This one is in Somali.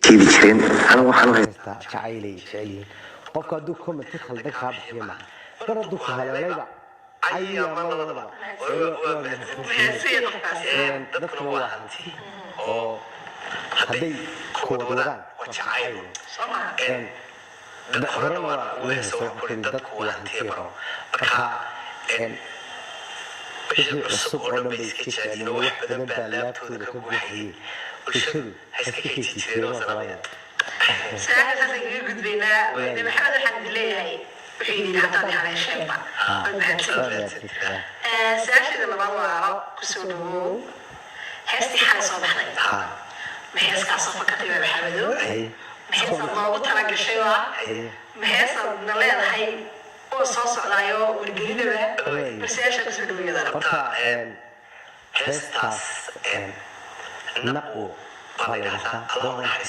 jiidi jireen anigu waxaan haystaa jacaylay jeceliin qofka hadduu comment khaldan kaa bixiyo ma dara duka haleelayba ayya malaba dadka waa hanti oo hadday kuwad wadaan waa jacayl horena waa weesoo korin dadku waa hanti marka wixii cusub oo dhan bay iska jeceliin wax badan baa laabtooda ka buuxiyey bulshadu iska heshiisyeeno sabaya ساعات هذا يقول بينا وإذا محمد الحمد لله وحيد حتى على الشيء ساعات إذا ما الله كسره هستي حال صباح ليلة محيس كعصفة كتير بحمده محيس الله وترك الشيء محيس نلاقي هاي وصوص عليه والجريدة بس إيش كسره يقدر هستاس نقو قال